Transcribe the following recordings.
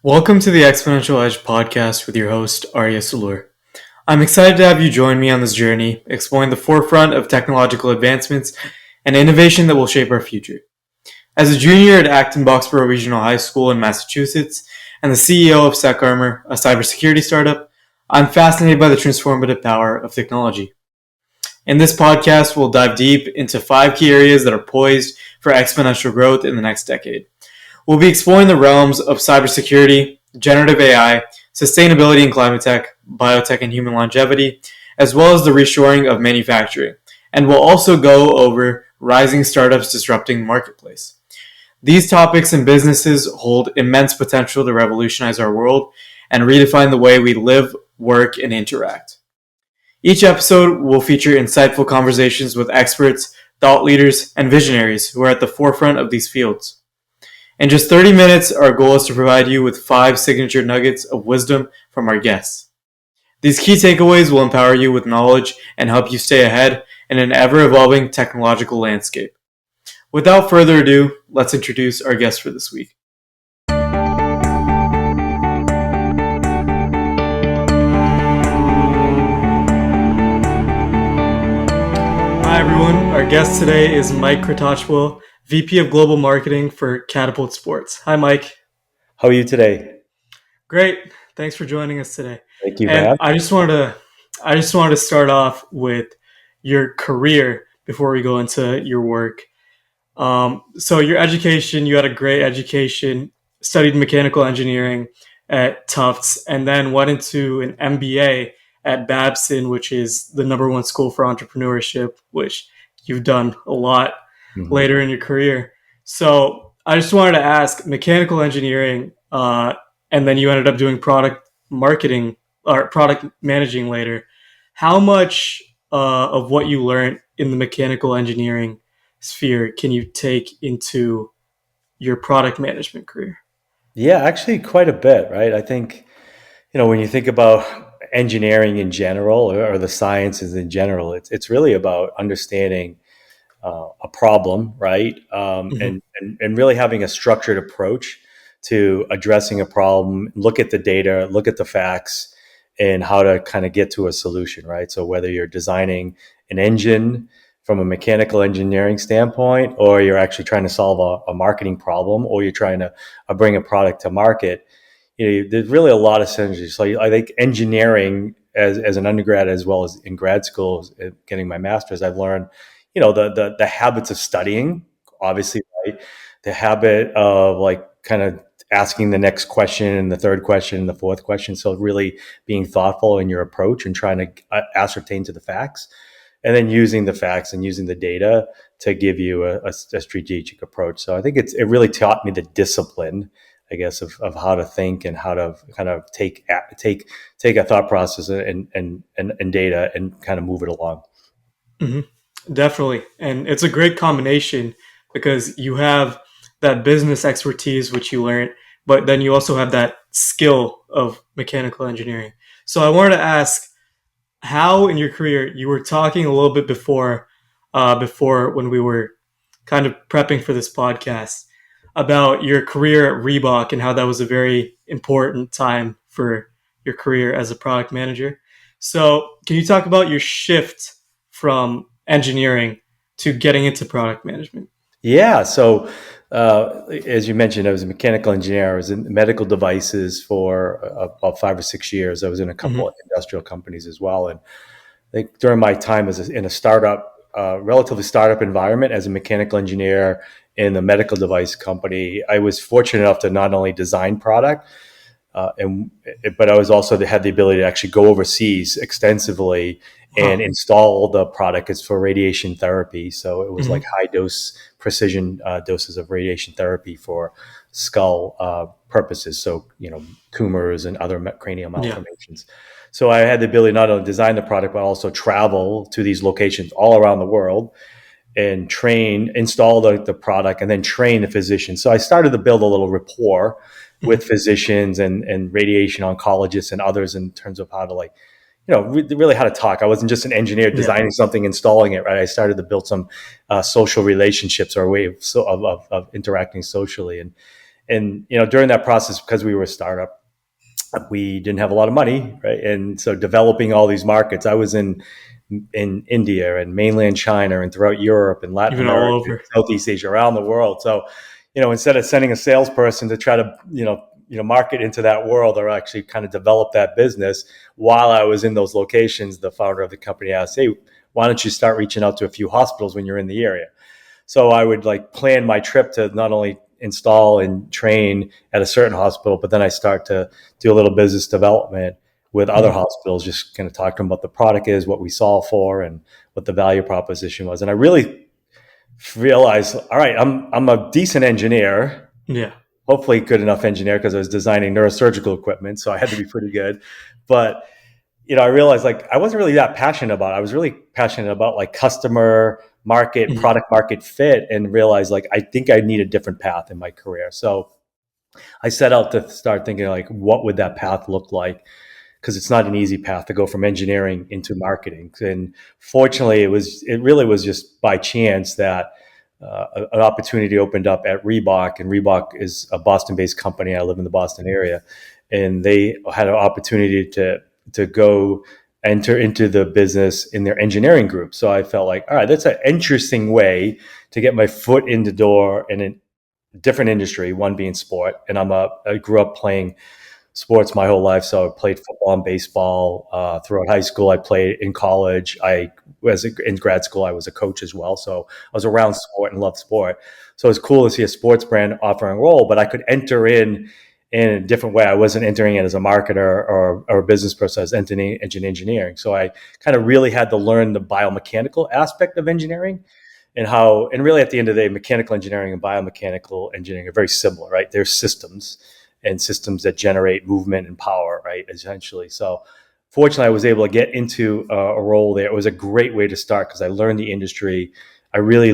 Welcome to the Exponential Edge podcast with your host, Arya Salur. I'm excited to have you join me on this journey, exploring the forefront of technological advancements and innovation that will shape our future. As a junior at Acton-Boxborough Regional High School in Massachusetts and the CEO of SecArmor, a cybersecurity startup, I'm fascinated by the transformative power of technology. In this podcast, we'll dive deep into 5 key areas that are poised for exponential growth in the next decade. We'll be exploring the realms of cybersecurity, generative AI, sustainability and climate tech, biotech and human longevity, as well as the reshoring of manufacturing. And we'll also go over rising startups disrupting the marketplace. These topics and businesses hold immense potential to revolutionize our world and redefine the way we live, work, and interact. Each episode will feature insightful conversations with experts, thought leaders, and visionaries who are at the forefront of these fields. In just 30 minutes, our goal is to provide you with 5 signature nuggets of wisdom from our guests. These key takeaways will empower you with knowledge and help you stay ahead in an ever-evolving technological landscape. Without further ado, let's introduce our guest for this week. Hi everyone, our guest today is Mike Kratochwill, VP of Global Marketing for Catapult Sports. Hi, Mike. How are you today? Great. Thanks for joining us today. Thank you, And man. I just wanted to start off with your career before we go into your work. So your education, you had a great education, studied mechanical engineering at Tufts, and then went into an MBA at Babson, which is the #1 school for entrepreneurship, which you've done a lot later in your career. So I just wanted to ask, mechanical engineering, and then you ended up doing product marketing or product managing later. How much of what you learned in the mechanical engineering sphere can you take into your product management career? Yeah, actually quite a bit, right? I think, when you think about engineering in general or the sciences in general, it's really about understanding a problem, right? And really having a structured approach to addressing a problem, look at the data, look at the facts, and how to kind of get to a solution, right? So whether you're designing an engine from a mechanical engineering standpoint, or you're actually trying to solve a marketing problem, or you're trying to bring a product to market, there's really a lot of synergy. So I think engineering as an undergrad, as well as in grad school, getting my master's, I've learned the habits of studying, obviously, right? The habit of kind of asking the next question and the third question and the fourth question. So really being thoughtful in your approach and trying to ascertain to the facts, and then using the facts and using the data to give you a strategic approach. So I think it really taught me the discipline, I guess, of how to think and how to kind of take a thought process and data and kind of move it along. Mm-hmm. Definitely. And it's a great combination because you have that business expertise, which you learned, but then you also have that skill of mechanical engineering. So I wanted to ask how in your career, you were talking a little bit before when we were kind of prepping for this podcast about your career at Reebok and how that was a very important time for your career as a product manager. So can you talk about your shift from engineering to getting into product management? Yeah. So, as you mentioned, I was a mechanical engineer. I was in medical devices for about 5 or 6 years. I was in a couple of industrial companies as well. And I think during my time in a startup, relatively startup environment as a mechanical engineer in the medical device company, I was fortunate enough to not only design product, but I was also had the ability to actually go overseas extensively and install the product. It's for radiation therapy. So it was like high dose precision doses of radiation therapy for skull purposes. So, tumors and other cranial malformations. So I had the ability not only to design the product, but also travel to these locations all around the world and install the product, and then train the physician. So I started to build a little rapport with physicians and radiation oncologists and others in terms of how to really how to talk. I wasn't just an engineer designing something, installing it, right? I started to build some social relationships or a way of interacting socially. And during that process, because we were a startup, we didn't have a lot of money, right? And so developing all these markets, I was in India and mainland China and throughout Europe and Latin Even all America, over. Southeast Asia, around the world. So, instead of sending a salesperson to try to, market into that world or actually kind of develop that business while I was in those locations, the founder of the company asked, "Hey, why don't you start reaching out to a few hospitals when you're in the area?" So I would plan my trip to not only install and train at a certain hospital, but then I start to do a little business development with other hospitals, just kind of talk to them about the product is, what we solve for, and what the value proposition was. And I really realized, all right, I'm a decent engineer, Yeah. hopefully good enough engineer because I was designing neurosurgical equipment, so I had to be pretty good. But I realized I wasn't really that passionate about it. I was really passionate about customer market, product market fit, and realized I think I need a different path in my career. So I set out to start thinking what would that path look like? Because it's not an easy path to go from engineering into marketing. And fortunately, it really was just by chance that an opportunity opened up at Reebok, and Reebok is a Boston-based company. I live in the Boston area, and they had an opportunity to go enter into the business in their engineering group. So I felt all right, that's an interesting way to get my foot in the door in a different industry, one being sport. And I grew up playing sports my whole life. So I played football and baseball throughout high school. I played in college. In grad school, I was a coach as well. So I was around sport and loved sport. So it was cool to see a sports brand offering a role, but I could enter in a different way. I wasn't entering it as a marketer or a business person. I was entering engineering. So I kind of really had to learn the biomechanical aspect of engineering and really at the end of the day, mechanical engineering and biomechanical engineering are very similar, right? They're systems and systems that generate movement and power, right? Essentially. So fortunately, I was able to get into a role there. It was a great way to start because I learned the industry. I really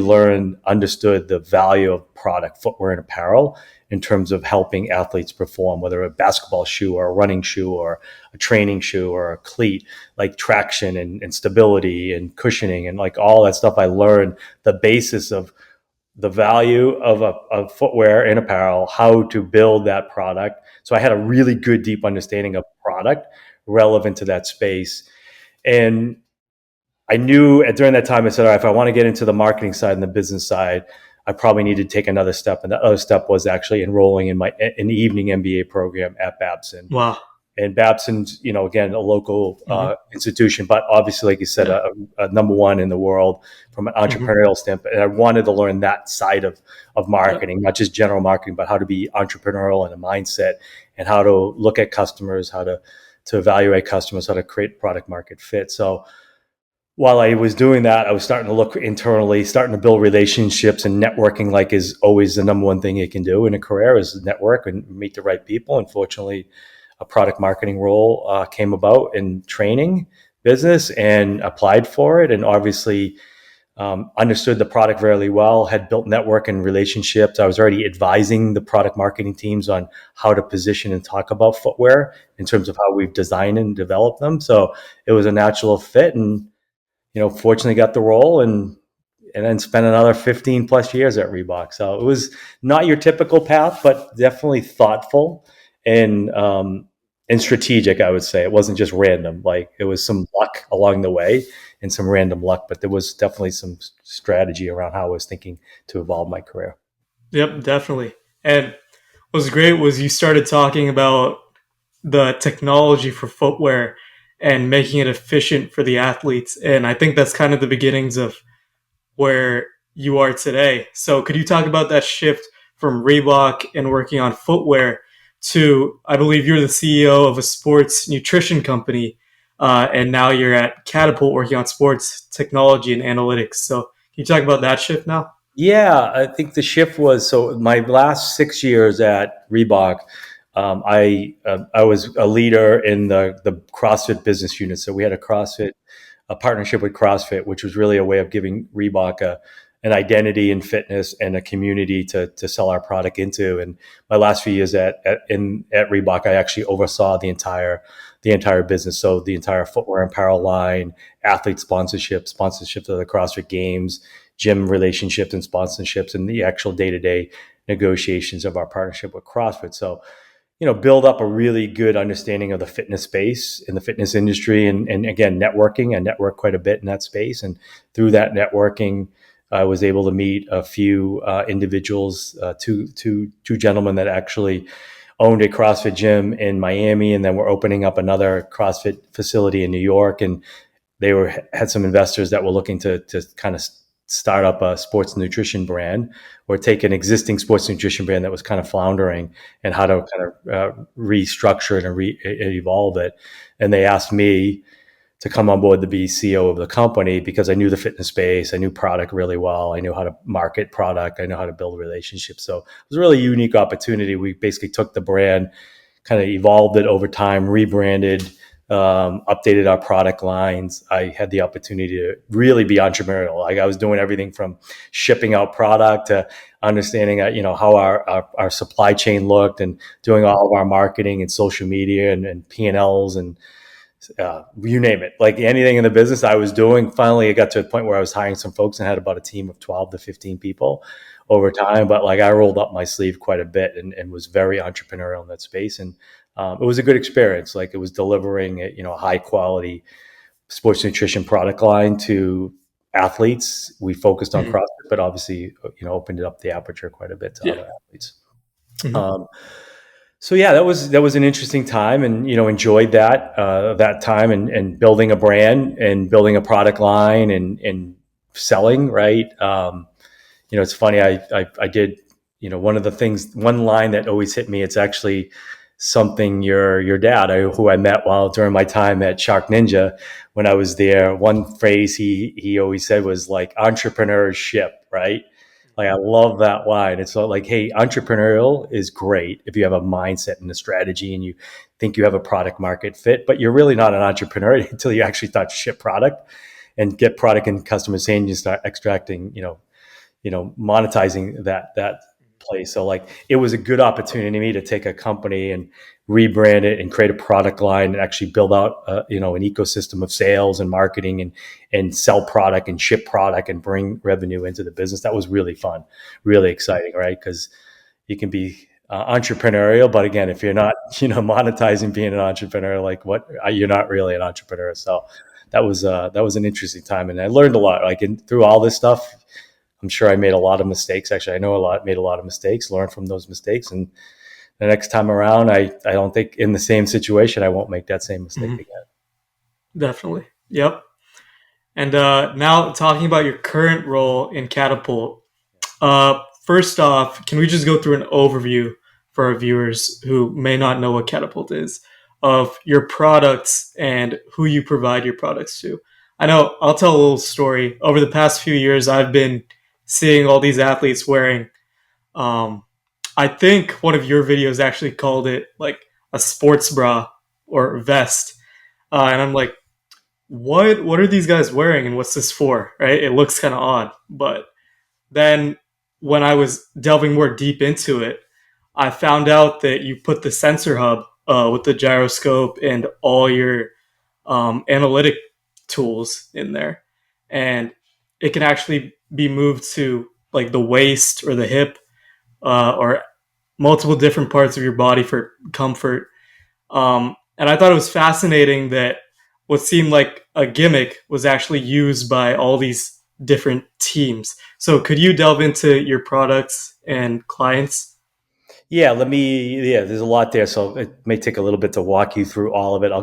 understood the value of product, footwear, and apparel in terms of helping athletes perform, whether a basketball shoe or a running shoe or a training shoe or a cleat, traction and stability and cushioning and all that stuff. I learned the basis of the value of footwear and apparel, how to build that product. So I had a really good, deep understanding of product relevant to that space. And I knew during that time, I said, all right, if I want to get into the marketing side and the business side, I probably need to take another step. And that other step was actually enrolling in an evening MBA program at Babson. Wow. And Babson's, again, a local institution, but obviously, like you said, a number one in the world from an entrepreneurial standpoint. And I wanted to learn that side of marketing, not just general marketing, but how to be entrepreneurial and a mindset and how to look at customers, how to evaluate customers, how to create product market fit. So while I was doing that, I was starting to look internally, starting to build relationships, and networking is always the number one thing you can do in a career is network and meet the right people. And fortunately, a product marketing role came about in training business and applied for it. And obviously understood the product very well, had built network and relationships. I was already advising the product marketing teams on how to position and talk about footwear in terms of how we've designed and developed them. So it was a natural fit, and fortunately got the role and then spent another 15 plus years at Reebok. So it was not your typical path, but definitely thoughtful and strategic, I would say. It wasn't just random. It was some luck along the way and some random luck, but there was definitely some strategy around how I was thinking to evolve my career. Yep, definitely. And what was great was you started talking about the technology for footwear and making it efficient for the athletes. And I think that's kind of the beginnings of where you are today. So could you talk about that shift from Reebok and working on footwear to, I believe you're the CEO of a sports nutrition company, and now you're at Catapult working on sports technology and analytics. So can you talk about that shift now? Yeah, I think the shift was, so my last 6 years at Reebok, I was a leader in the CrossFit business unit. So we had a partnership with CrossFit, which was really a way of giving Reebok an identity in fitness and a community to sell our product into. And my last few years at Reebok, I actually oversaw the entire business. So the entire footwear and apparel line, athlete sponsorship of the CrossFit Games, gym relationships and sponsorships, and the actual day-to-day negotiations of our partnership with CrossFit. So, build up a really good understanding of the fitness space in the fitness industry, and again, networking. I network quite a bit in that space, and through that networking, I was able to meet a few individuals, two gentlemen that actually owned a CrossFit gym in Miami, and then we're opening up another CrossFit facility in New York. And they had some investors that were looking to kind of start up a sports nutrition brand, or take an existing sports nutrition brand that was kind of floundering, and how to kind of restructure it and evolve it. And they asked me to come on board to be CEO of the company, because I knew the fitness space, I knew product really well, I knew how to market product, I know how to build relationships. So it was a really unique opportunity. We basically took the brand, kind of evolved it over time, rebranded, updated our product lines. I had the opportunity to really be entrepreneurial. Like, I was doing everything from shipping out product to understanding, how our supply chain looked, and doing all of our marketing and social media and P&Ls and you name it, like anything in the business I was doing. Finally, it got to a point where I was hiring some folks and had about a team of 12 to 15 people over time. But like, I rolled up my sleeve quite a bit, and was very entrepreneurial in that space. And it was a good experience. Like, it was delivering a high quality sports nutrition product line to athletes. We focused on CrossFit, but obviously, opened it up the aperture quite a bit to other athletes. So yeah, that was an interesting time, and enjoyed that time, and building a brand and building a product line, and selling, right. It's funny. I did one line that always hit me. It's actually something your dad, who I met during my time at Shark Ninja, when I was there. One phrase he always said was like, entrepreneurship, right? Like, I love that line. It's like, hey, entrepreneurial is great if you have a mindset and a strategy, and you think you have a product market fit, but you're really not an entrepreneur until you actually start to ship product and get product in customers' hands. You start extracting, monetizing that place. So like, it was a good opportunity to me to take a company and rebrand it and create a product line, and actually build out an ecosystem of sales and marketing, and sell product and ship product and bring revenue into the business. That was really fun, really exciting, right? Because you can be entrepreneurial, but again, if you're not monetizing being an entrepreneur, like, what, you're not really an entrepreneur. So that was an interesting time, and I learned a lot. Like, through all this stuff, I'm sure I made a lot of mistakes. Actually, I know made a lot of mistakes, learned from those mistakes. And the next time around, I don't think, in the same situation, I won't make that same mistake again. Definitely. Yep. And now, talking about your current role in Catapult, first off, can we just go through an overview for our viewers who may not know what Catapult is, of your products and who you provide your products to? I know, I'll tell a little story. Over the past few years, I've been seeing all these athletes wearing, I think one of your videos actually called it like a sports bra or vest. And I'm like, what are these guys wearing, and what's this for? Right? It looks kind of odd. But then, when I was delving more deep into it, I found out that you put the sensor hub with the gyroscope and all your analytic tools in there, and it can actually be moved to like the waist or the hip, or multiple different parts of your body for comfort. And I thought it was fascinating that what seemed like a gimmick was actually used by all these different teams. So could you delve into your products and clients? Yeah, there's a lot there, so it may take a little bit to walk you through all of it.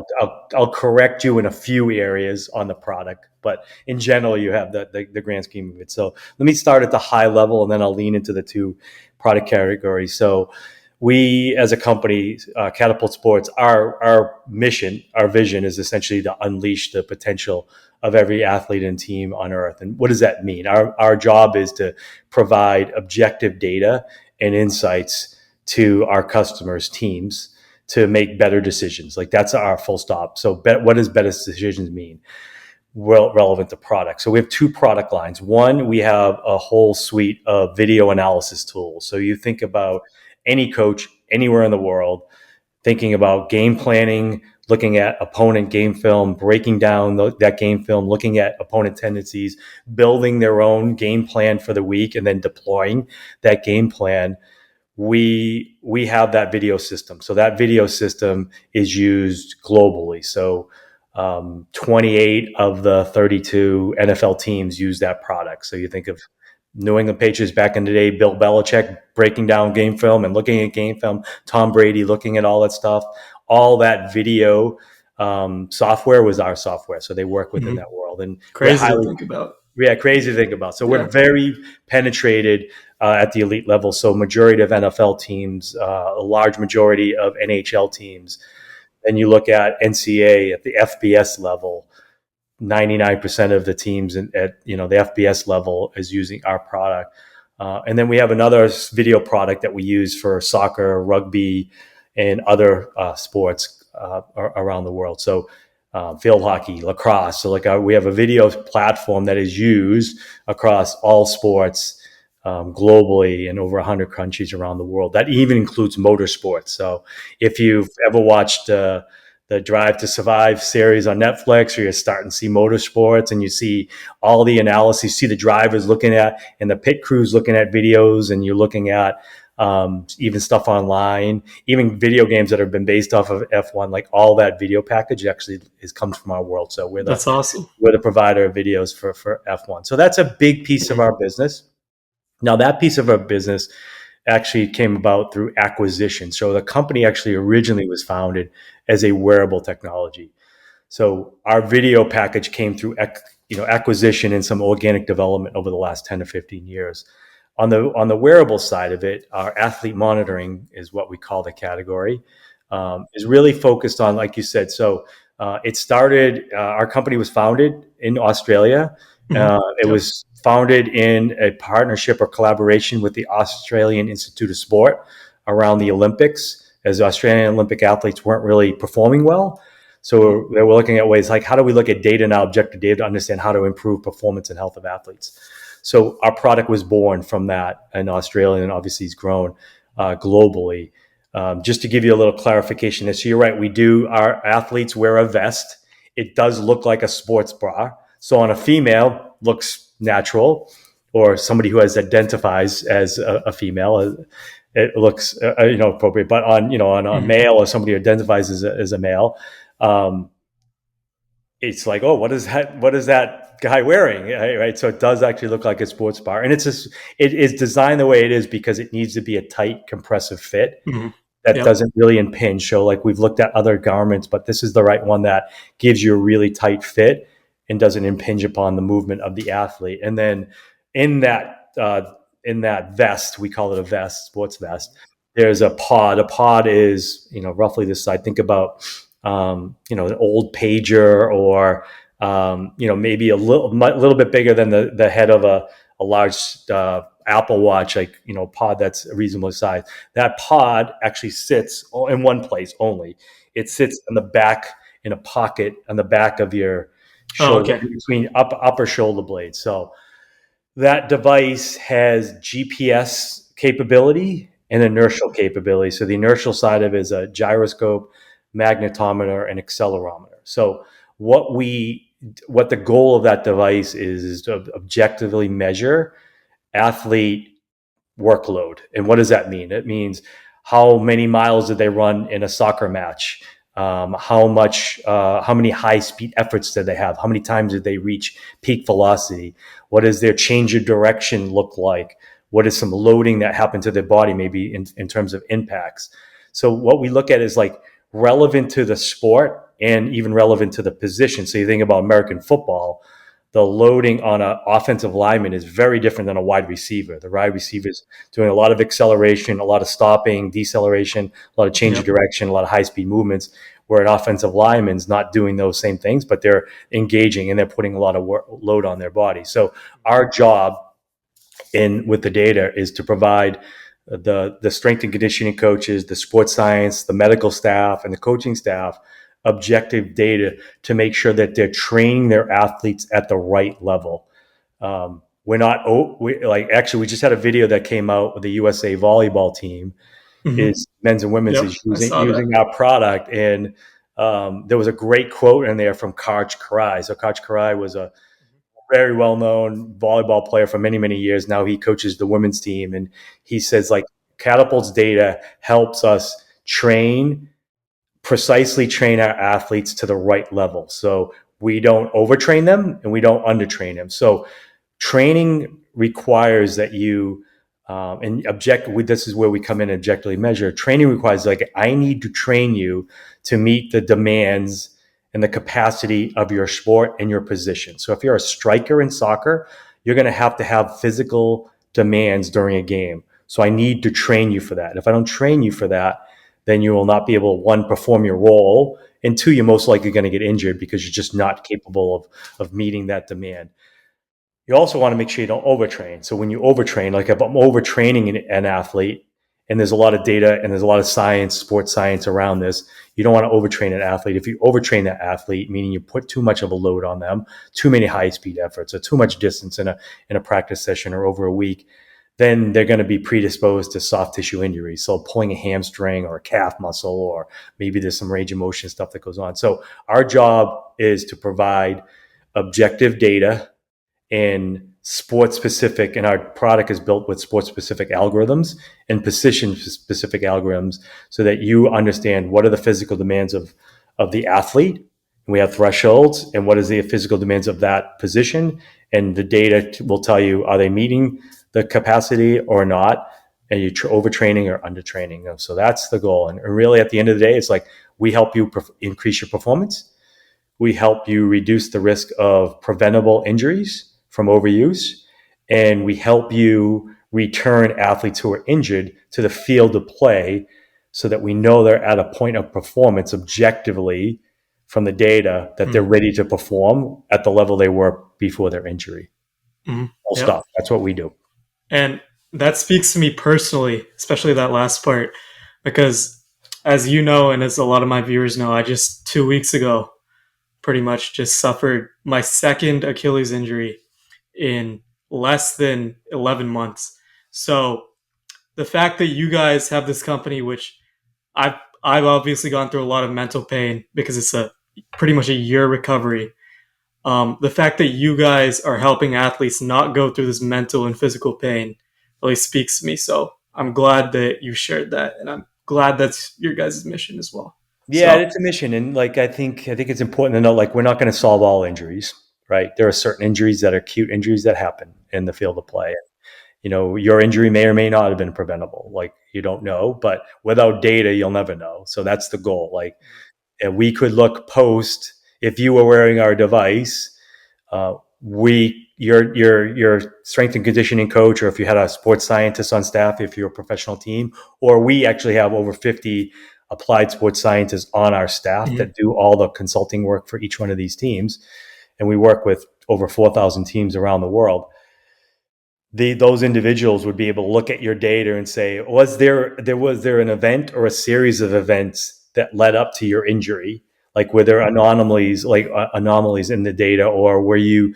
I'll correct you in a few areas on the product, but in general, you have the grand scheme of it. So let me start at the high level, and then I'll lean into the two product categories. So we, as a company, Catapult Sports, our mission, our vision is essentially to unleash the potential of every athlete and team on earth. And what does that mean? Our job is to provide objective data and insights to our customers' teams to make better decisions. Like, that's our full stop. So what does better decisions mean? Well, relevant to product. So we have two product lines. One, we have a whole suite of video analysis tools. So you think about any coach anywhere in the world thinking about game planning, looking at opponent game film, breaking down that game film, looking at opponent tendencies, building their own game plan for the week, and then deploying that game plan. We have that video system. So that video system is used globally. So 28 of the 32 NFL teams use that product. So you think of New England Patriots back in the day, Bill Belichick breaking down game film and looking at game film, Tom Brady looking at all that stuff. All that video software was our software. So they work within that world. And we're Crazy to think about. crazy to think about. So we're Yeah. very penetrated at the elite level. So majority of NFL teams, a large majority of NHL teams. Then you look at NCAA at the FBS level, 99% of the teams at the FBS level is using our product. And then we have another video product that we use for soccer, rugby, and other sports around the world. So field hockey, lacrosse. So we have a video platform that is used across all sports globally in over 100 countries around the world. That even includes motorsports. So if you've ever watched the Drive to Survive series on Netflix, or you're starting to see motorsports and you see all the analysis, you see the drivers looking at and the pit crews looking at videos, and you're looking at even stuff online, even video games that have been based off of F1, like all that video package actually comes from our world. So That's awesome. we're the provider of videos for F1. So that's a big piece of our business. Now that piece of our business actually came about through acquisition. So the company actually originally was founded as a wearable technology. So our video package came through acquisition and some organic development over the last 10 to 15 years. On the wearable side of it, our athlete monitoring is what we call the category, is really focused on, like you said. So it started, our company was founded in Australia. It was founded in a partnership or collaboration with the Australian Institute of Sport around the Olympics, as Australian Olympic athletes weren't really performing well. So they were looking at ways like, how do we look at data now, objective data, to understand how to improve performance and health of athletes? So our product was born from that in Australia, and obviously it's grown globally. Just to give you a little clarification, so you're right, our athletes wear a vest. It does look like a sports bra. So on a female, looks natural, or somebody who identifies as a female, it looks appropriate. But on a male, or somebody who identifies as a male, it's like, oh, what is that guy wearing, right? So it does actually look like a sports bar, and it is designed the way it is because it needs to be a tight, compressive fit that doesn't really impinge. So like we've looked at other garments, but this is the right one that gives you a really tight fit and doesn't impinge upon the movement of the athlete. And then in that vest, we call it a vest, sports vest, there's a pod. A pod is, roughly this size. Think about, an old pager, or, maybe a little bit bigger than the head of a large Apple Watch, pod that's a reasonable size. That pod actually sits in one place only. It sits in the back, in a pocket on the back of your shoulder, between upper shoulder blades. So that device has GPS capability and inertial capability. So the inertial side of it is a gyroscope, magnetometer, and accelerometer. So what the goal of that device is to objectively measure athlete workload. And what does that mean? It means how many miles did they run in a soccer match? How many high speed efforts did they have? How many times did they reach peak velocity? What does their change of direction look like? What is some loading that happened to their body, maybe in terms of impacts? So what we look at is like relevant to the sport and even relevant to the position. So you think about American football, the loading on an offensive lineman is very different than a wide receiver. The wide receiver is doing a lot of acceleration, a lot of stopping, deceleration, a lot of change of direction, a lot of high-speed movements, where an offensive lineman's not doing those same things, but they're engaging and they're putting a lot of load on their body. So our job with the data is to provide the strength and conditioning coaches, the sports science, the medical staff, and the coaching staff objective data to make sure that they're training their athletes at the right level. We just had a video that came out with the USA volleyball team, is men's and women's is using our product, and there was a great quote in there from Kratochwill. So Kratochwill was a very well-known volleyball player for many, many years. Now he coaches the women's team, and he says like Catapult's data helps us precisely train our athletes to the right level. So we don't overtrain them and we don't undertrain them. So training requires that you this is where we come in and objectively measure. Training requires like I need to train you to meet the demands and the capacity of your sport and your position. So if you're a striker in soccer, you're going to have physical demands during a game. So I need to train you for that. If I don't train you for that, then you will not be able to, one, perform your role, and two, you're most likely going to get injured because you're just not capable of meeting that demand. You also want to make sure you don't overtrain. So when you overtrain, like if I'm overtraining an athlete, and there's a lot of data and there's a lot of science, sports science around this, you don't want to overtrain an athlete. If you overtrain that athlete, meaning you put too much of a load on them, too many high speed efforts, or too much distance in a practice session or over a week, then they're going to be predisposed to soft tissue injuries. So pulling a hamstring or a calf muscle, or maybe there's some range of motion stuff that goes on. So our job is to provide objective data in sports specific, and our product is built with sports specific algorithms and position specific algorithms so that you understand what are the physical demands of the athlete. And we have thresholds, and what is the physical demands of that position, and the data will tell you, are they meeting the capacity or not? Are you overtraining or undertraining? So that's the goal. And really at the end of the day, it's like we help you increase your performance. We help you reduce the risk of preventable injuries from overuse, and we help you return athletes who are injured to the field of play so that we know they're at a point of performance objectively from the data that they're ready to perform at the level they were before their injury. Full stop. That's what we do. And that speaks to me personally, especially that last part, because as you know, and as a lot of my viewers know, I just 2 weeks ago pretty much just suffered my second Achilles injury in less than 11 months. So the fact that you guys have this company, which I've obviously gone through a lot of mental pain because it's a pretty much a year recovery. The fact that you guys are helping athletes not go through this mental and physical pain really speaks to me. So I'm glad that you shared that, and I'm glad that's your guys' mission as well. Yeah, So, it's a mission, and like I think it's important to know, like we're not going to solve all injuries, right? There are certain injuries that are acute injuries that happen in the field of play. You know, your injury may or may not have been preventable. Like you don't know, but without data, you'll never know. So that's the goal. Like, and we could look post if you were wearing our device. Your strength and conditioning coach, or if you had a sports scientist on staff, if you're a professional team, or we actually have over 50 applied sports scientists on our staff that do all the consulting work for each one of these teams, and we work with over 4,000 teams around the world. Those individuals would be able to look at your data and say, was there an event or a series of events that led up to your injury? Like, were there anomalies in the data, or were you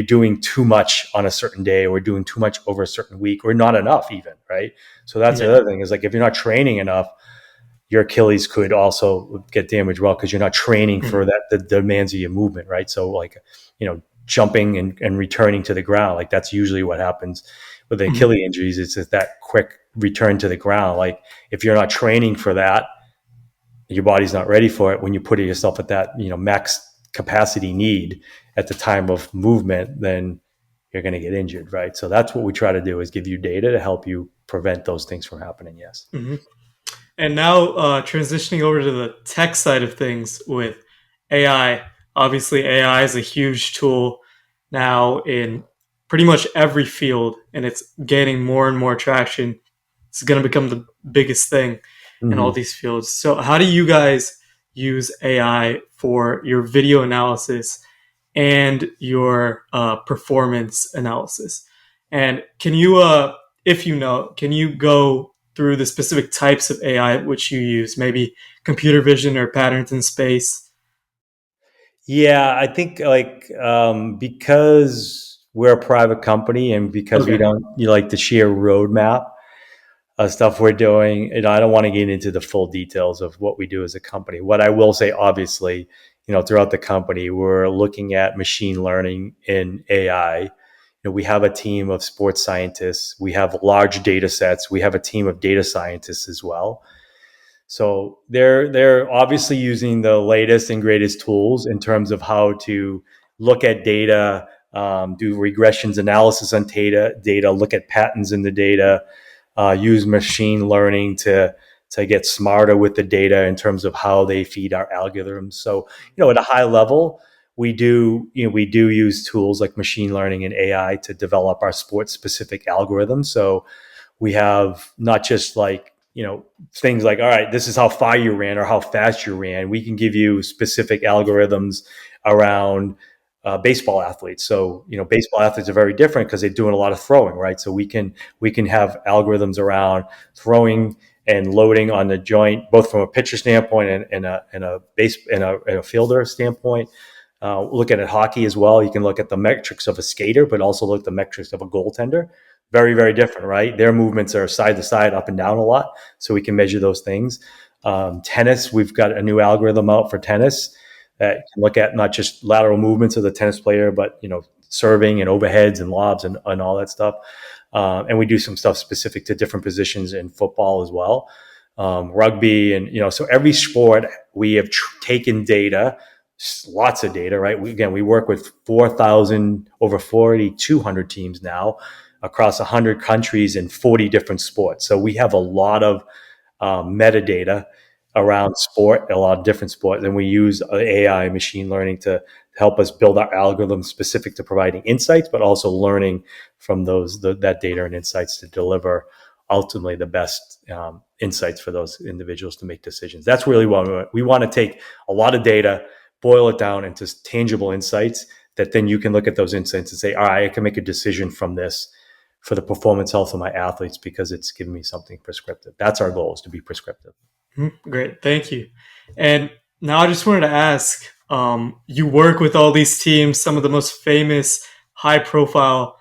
doing too much on a certain day, or doing too much over a certain week, or not enough even, right? So that's the other thing, is like if you're not training enough, your Achilles could also get damaged, well, because you're not training for that, the demands of your movement, right? So like, jumping and returning to the ground, like that's usually what happens with the Achilles injuries. It's just that quick return to the ground. Like if you're not training for that, your body's not ready for it. When you put yourself at that, max capacity need at the time of movement, then you're going to get injured, right? So that's what we try to do, is give you data to help you prevent those things from happening. Yes. Mm-hmm. And now transitioning over to the tech side of things with AI. Obviously, AI is a huge tool now in pretty much every field, and it's gaining more and more traction. It's going to become the biggest thing in all these fields. So how do you guys use AI for your video analysis and your performance analysis? And can you, if you know, can you go through the specific types of AI which you use, maybe computer vision or patterns in space? Yeah, I think like because we're a private company and because we don't like the sheer roadmap, stuff we're doing. I don't want to get into the full details of what we do as a company. What I will say, obviously, throughout the company, we're looking at machine learning and AI. We have a team of sports scientists. We have large data sets. We have a team of data scientists as well. So they're obviously using the latest and greatest tools in terms of how to look at data, do regressions analysis on data, look at patterns in the data, use machine learning to get smarter with the data in terms of how they feed our algorithms. So, at a high level, we do use tools like machine learning and AI to develop our sports specific algorithms. So we have not just like, things like, all right, this is how far you ran or how fast you ran. We can give you specific algorithms around baseball athletes. So, baseball athletes are very different because they're doing a lot of throwing, right? So we can have algorithms around throwing and loading on the joint, both from a pitcher standpoint and a fielder standpoint. Looking at hockey as well, you can look at the metrics of a skater, but also look at the metrics of a goaltender. Very, very different, right? Their movements are side to side, up and down a lot, so we can measure those things. Tennis, we've got a new algorithm out for tennis that can look at not just lateral movements of the tennis player, but serving and overheads and lobs and all that stuff. And we do some stuff specific to different positions in football as well, rugby, and so every sport we have taken data. Lots of data, right? We work with 4,000, over 4,200 teams now across 100 countries in 40 different sports. So we have a lot of metadata around sport, a lot of different sports, and we use AI, machine learning, to help us build our algorithms specific to providing insights, but also learning from that data and insights to deliver ultimately the best insights for those individuals to make decisions. That's really what we want to take a lot of data, boil it down into tangible insights that then you can look at those insights and say, all right, I can make a decision from this for the performance health of my athletes because it's giving me something prescriptive. That's our goal, is to be prescriptive. Great. Thank you. And now I just wanted to ask, you work with all these teams, some of the most famous, high profile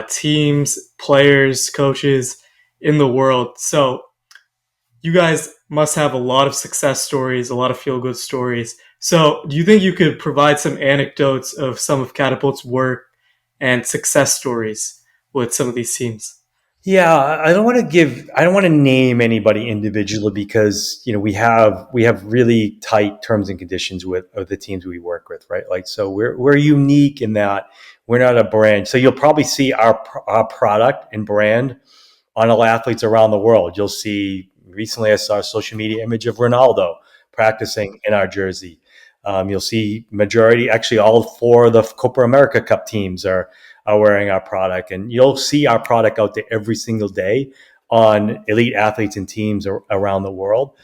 teams, players, coaches in the world. So you guys must have a lot of success stories, a lot of feel good stories. So do you think you could provide some anecdotes of some of Catapult's work and success stories with some of these teams? Yeah, I don't want to name anybody individually because we have really tight terms and conditions with the teams we work with, right? Like, so we're unique in that we're not a brand. So you'll probably see our product and brand on all athletes around the world. You'll see, recently I saw a social media image of Ronaldo practicing in our jersey. You'll see majority, actually all four of the Copa America Cup teams are wearing our product, and you'll see our product out there every single day on elite athletes and teams around the world.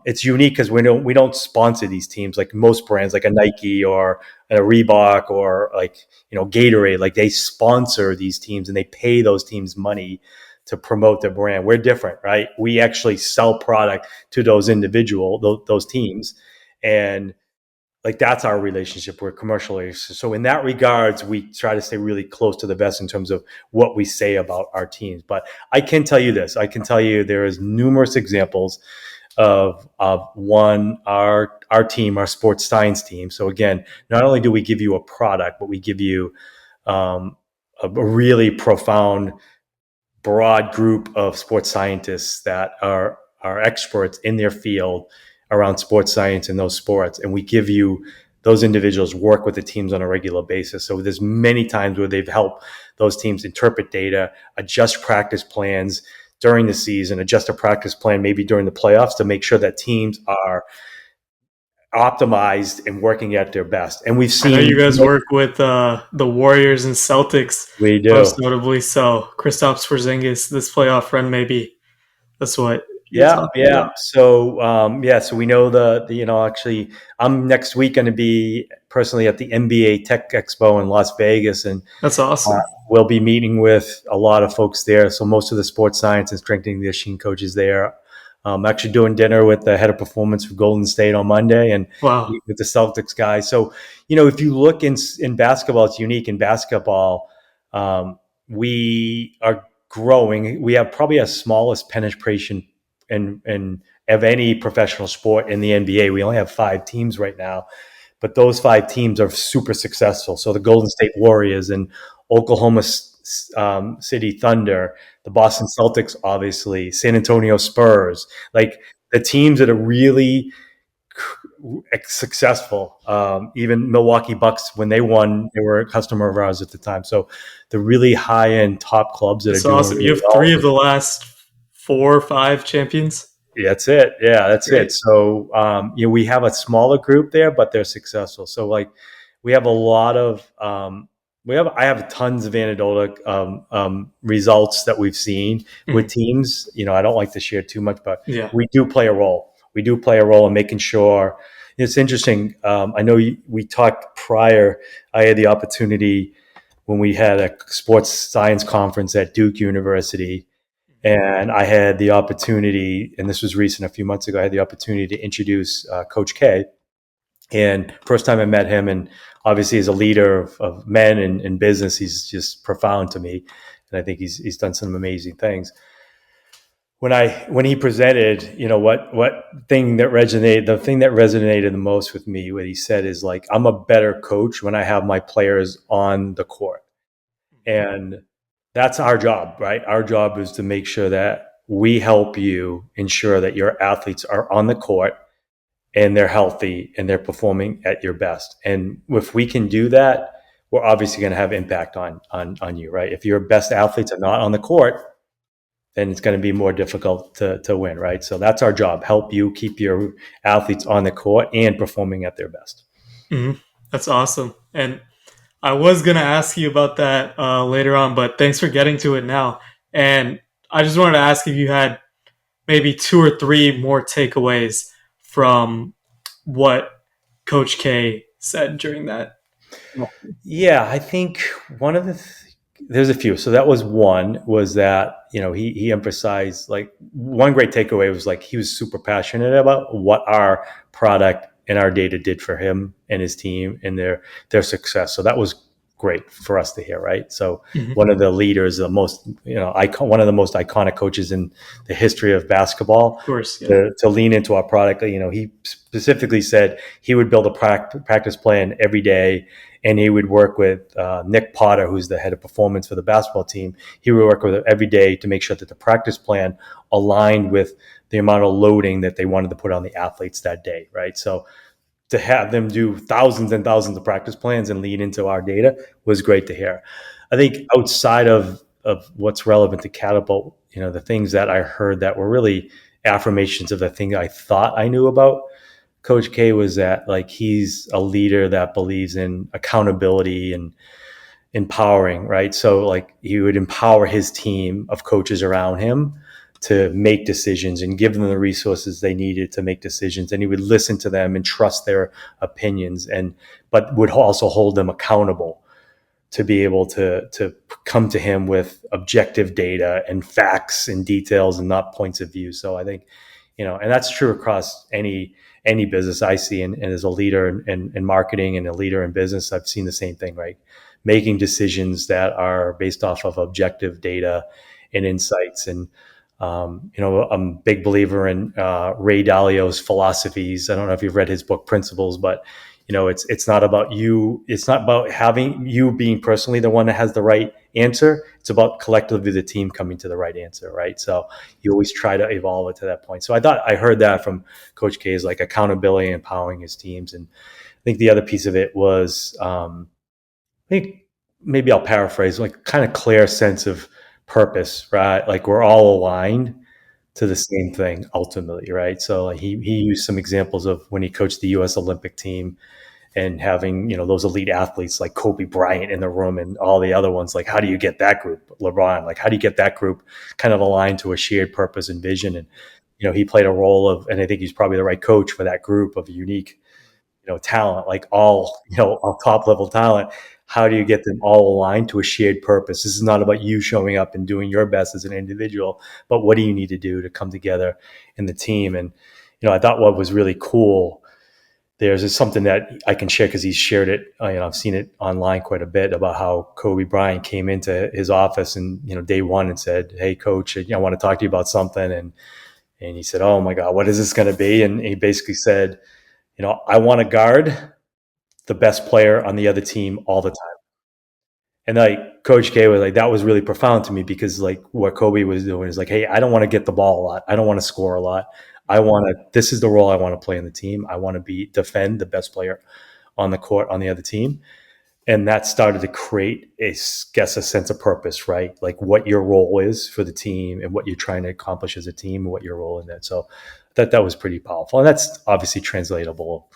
It's unique because we don't sponsor these teams like most brands, like a Nike or a Reebok or like Gatorade. Like, they sponsor these teams and they pay those teams money to promote their brand. We're different, right? We actually sell product to those those teams, and like, that's our relationship. We're commercially. So in that regards, we try to stay really close to the vest in terms of what we say about our teams. But I can tell you this. I can tell you there is numerous examples of one, our team, our sports science team. So again, not only do we give you a product, but we give you a really profound, broad group of sports scientists that are experts in their field around sports science and those sports. And we give you those individuals work with the teams on a regular basis. So there's many times where they've helped those teams interpret data, adjust practice plans during the season, adjust a practice plan maybe during the playoffs to make sure that teams are optimized and working at their best. And we've I know seen, you guys work with the Warriors and Celtics, we most do. notably. So Kristaps Porzingis, this playoff run, maybe that's what you're Yeah, talking yeah. about. So we know actually, I'm next week going to be personally at the NBA Tech Expo in Las Vegas, and That's uh, awesome. we'll be meeting with a lot of folks there. So most of the sports science and strength and conditioning coaches there. I'm actually doing dinner with the head of performance for Golden State on Monday, and Wow. meet with the Celtics guys. So if you look in basketball, it's unique in basketball. We are growing. We have probably our smallest penetration in of any professional sport in the NBA. We only have 5 teams right now, but those 5 teams are super successful. So the Golden State Warriors and Oklahoma City Thunder, the Boston Celtics, obviously, San Antonio Spurs, like the teams that are really successful. Even Milwaukee Bucks, when they won, they were a customer of ours at the time. So the really high end top clubs that are That's doing awesome. You really have well. three of the last 4 or 5 champions. That's it. Yeah, that's Great. it. So, we have a smaller group there, but they're successful. So, like, we have a lot of, I have tons of anecdotal results that we've seen with teams. I don't like to share too much, but Yeah. we do play a role. We do play a role in making sure. It's interesting. I know we talked prior. I had the opportunity when we had a sports science conference at Duke University. And I had the opportunity, and this was recent, a few months ago, I had the opportunity to introduce Coach K. And first time I met him, and obviously as a leader of men in business, he's just profound to me. And I think he's done some amazing things. When he presented, what thing that resonated, the thing that resonated the most with me, what he said is like, I'm a better coach when I have my players on the court. And that's our job, right? Our job is to make sure that we help you ensure that your athletes are on the court and they're healthy and they're performing at your best. And if we can do that, we're obviously going to have impact on you, right? If your best athletes are not on the court, then it's going to be more difficult to win, right? So that's our job: help you keep your athletes on the court and performing at their best. Mm-hmm. That's awesome. And I was going to ask you about that later on, but thanks for getting to it now. And I just wanted to ask if you had maybe 2 or 3 more takeaways from what Coach K said during that. Yeah, I think one of there's a few. So that was one, was that, he emphasized, like, one great takeaway was like he was super passionate about what our product and our data did for him and his team and their success. So that was great for us to hear, right? So one of the leaders, the most, one of the most iconic coaches in the history of basketball, Of course, yeah. to lean into our product. He specifically said he would build a practice plan every day, and he would work with Nick Potter, who's the head of performance for the basketball team. He would work with him every day to make sure that the practice plan aligned with the amount of loading that they wanted to put on the athletes that day, right? So to have them do thousands and thousands of practice plans and lean into our data was great to hear. I think outside of what's relevant to Catapult, the things that I heard that were really affirmations of the thing I thought I knew about Coach K was that, like, he's a leader that believes in accountability and empowering, right? So, like, he would empower his team of coaches around him to make decisions and give them the resources they needed to make decisions. And he would listen to them and trust their opinions, but would also hold them accountable to be able to come to him with objective data and facts and details and not points of view. So I think, and that's true across any business I see. And as a leader in marketing and a leader in business, I've seen the same thing, right? Making decisions that are based off of objective data and insights. And, I'm a big believer in Ray Dalio's philosophies. I don't know if you've read his book Principles, but it's not about you. It's not about having you being personally the one that has the right answer. It's about collectively the team coming to the right answer, right? So you always try to evolve it to that point. So I thought I heard that from Coach K, is like accountability and empowering his teams. And I think the other piece of it was, I think maybe I'll paraphrase, like, kind of clear sense of purpose, right? Like, we're all aligned to the same thing ultimately, right? So, like, he used some examples of when he coached the U.S. Olympic team and having, those elite athletes like Kobe Bryant in the room and all the other ones. Like, how do you get that group, LeBron? Like, how do you get that group kind of aligned to a shared purpose and vision? And, he played a role of, and I think he's probably the right coach for that group of unique, talent, like all top level talent. How do you get them all aligned to a shared purpose? This is not about you showing up and doing your best as an individual, but what do you need to do to come together in the team? And, I thought what was really cool there's something that I can share because he's shared it. I've seen it online quite a bit about how Kobe Bryant came into his office and day one and said, "Hey, coach, I want to talk to you about something." And he said, "Oh my God, what is this going to be?" And he basically said, "I want to guard the best player on the other team all the time." And like Coach K was like, that was really profound to me because like what Kobe was doing is like, hey, I don't want to get the ball a lot. I don't want to score a lot. This is the role I want to play in the team. I want to defend the best player on the court on the other team. And that started to create a sense of purpose, right? Like what your role is for the team and what you're trying to accomplish as a team and what your role in that. So that was pretty powerful. And that's obviously translatable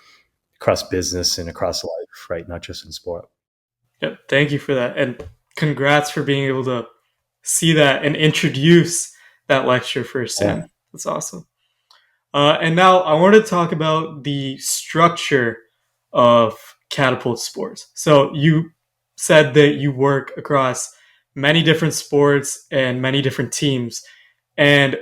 across business and across life, right? Not just in sport. Yep, thank you for that. And congrats for being able to see that and introduce that lecture firsthand. Yeah. That's awesome. And now I want to talk about the structure of Catapult Sports. So you said that you work across many different sports and many different teams. And